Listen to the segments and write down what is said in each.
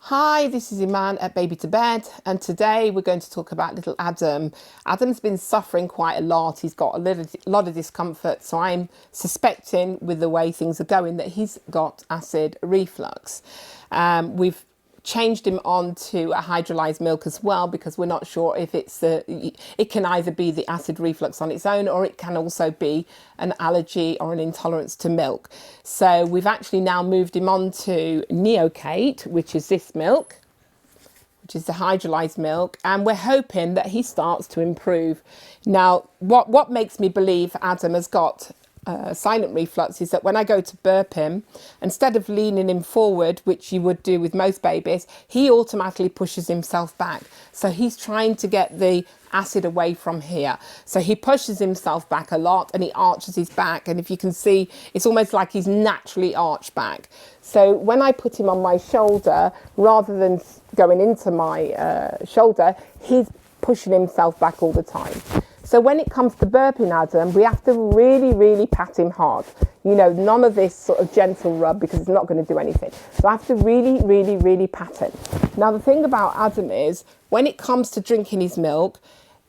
Hi, this is Iman at Baby to Bed, and today we're going to talk about little Adam. Adam's been suffering quite a lot. He's got a lot of discomfort, so I'm suspecting with the way things are going that he's got acid reflux. We've changed him on to a hydrolyzed milk as well because we're not sure if it can either be the acid reflux on its own or it can also be an allergy or an intolerance to milk. So we've actually now moved him on to Neocate, which is this milk, which is the hydrolyzed milk, and we're hoping that he starts to improve. Now, what makes me believe Adam has got silent reflux is that when I go to burp him, instead of leaning him forward, which you would do with most babies, he automatically pushes himself back. So he's trying to get the acid away from here. So he pushes himself back a lot and he arches his back. And if you can see, it's almost like he's naturally arched back. So when I put him on my shoulder, rather than going into my shoulder, he's pushing himself back all the time. So when it comes to burping Adam, we have to really, really pat him hard. You know, none of this sort of gentle rub because it's not going to do anything. So I have to really, really, really pat him. Now, the thing about Adam is when it comes to drinking his milk,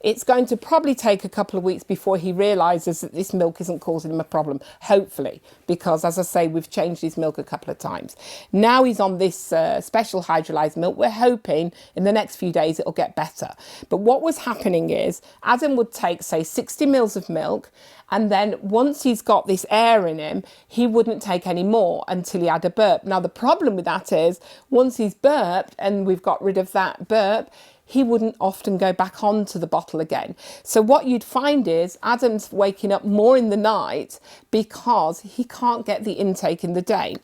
it's going to probably take a couple of weeks before he realises that this milk isn't causing him a problem, hopefully, because, as I say, we've changed his milk a couple of times. Now he's on this special hydrolyzed milk. We're hoping in the next few days it'll get better. But what was happening is Adam would take, say, 60 mils of milk, and then once he's got this air in him, he wouldn't take any more until he had a burp. Now, the problem with that is once he's burped and we've got rid of that burp, he wouldn't often go back onto the bottle again. So what you'd find is Adam's waking up more in the night because he can't get the intake in the day.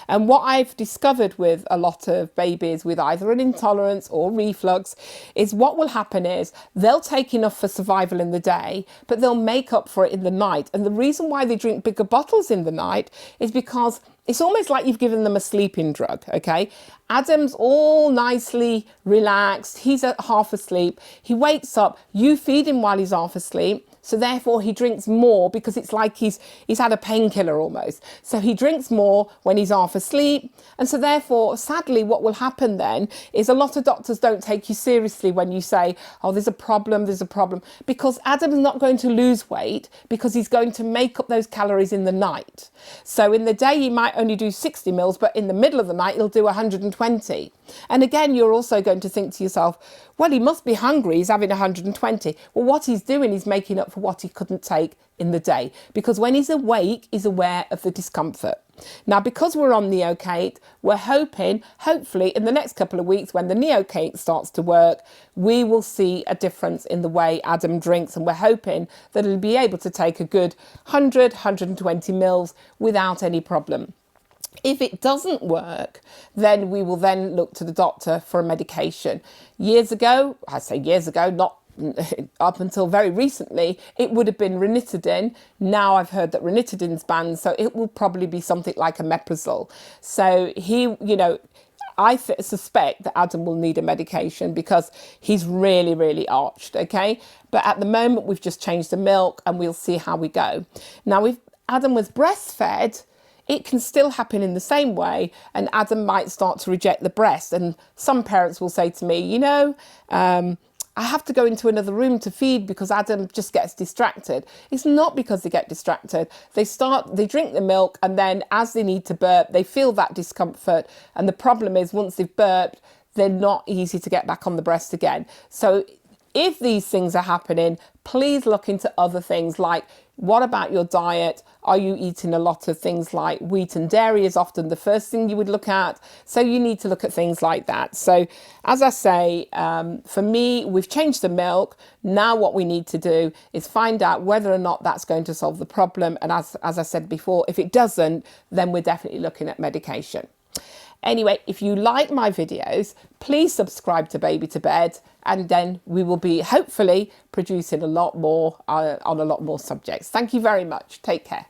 And what I've discovered with a lot of babies with either an intolerance or reflux is what will happen is they'll take enough for survival in the day, but they'll make up for it in the night. And the reason why they drink bigger bottles in the night is because it's almost like you've given them a sleeping drug, okay? Adam's all nicely relaxed. He's at half asleep. He wakes up. You feed him while he's half asleep. So therefore he drinks more because it's like he's had a painkiller almost. So he drinks more when he's half asleep. And so therefore, sadly, what will happen then is a lot of doctors don't take you seriously when you say, oh, there's a problem, because Adam's not going to lose weight because he's going to make up those calories in the night. So in the day, he might only do 60 mils, but in the middle of the night, he'll do 120. And again, you're also going to think to yourself, well, he must be hungry. He's having 120. Well, what he's doing is making up for what he couldn't take in the day, because when he's awake, he's aware of the discomfort. Now, because we're on Neocate, we're hoping, hopefully, in the next couple of weeks, when the Neocate starts to work, we will see a difference in the way Adam drinks. And we're hoping that he'll be able to take a good 100, 120 mils without any problem. If it doesn't work, then we will then look to the doctor for a medication. Years ago, I say years ago, not up until very recently, it would have been ranitidine. Now I've heard that ranitidin's banned, so it will probably be something like omeprazole. So I suspect that Adam will need a medication because he's really, really arched, okay? But at the moment, we've just changed the milk and we'll see how we go. Now, if Adam was breastfed, it can still happen in the same way, and Adam might start to reject the breast. And some parents will say to me, I have to go into another room to feed because Adam just gets distracted. It's not because they get distracted. They drink the milk, and then as they need to burp, they feel that discomfort. And the problem is once they've burped, they're not easy to get back on the breast again. So if these things are happening, please look into other things like, what about your diet? Are you eating a lot of things like wheat and dairy is often the first thing you would look at. So you need to look at things like that. So as I say, for me, we've changed the milk. Now what we need to do is find out whether or not that's going to solve the problem. And as I said before, if it doesn't, then we're definitely looking at medication. Anyway, if you like my videos, please subscribe to Baby to Bed, and then we will be hopefully producing a lot more on a lot more subjects. Thank you very much. Take care.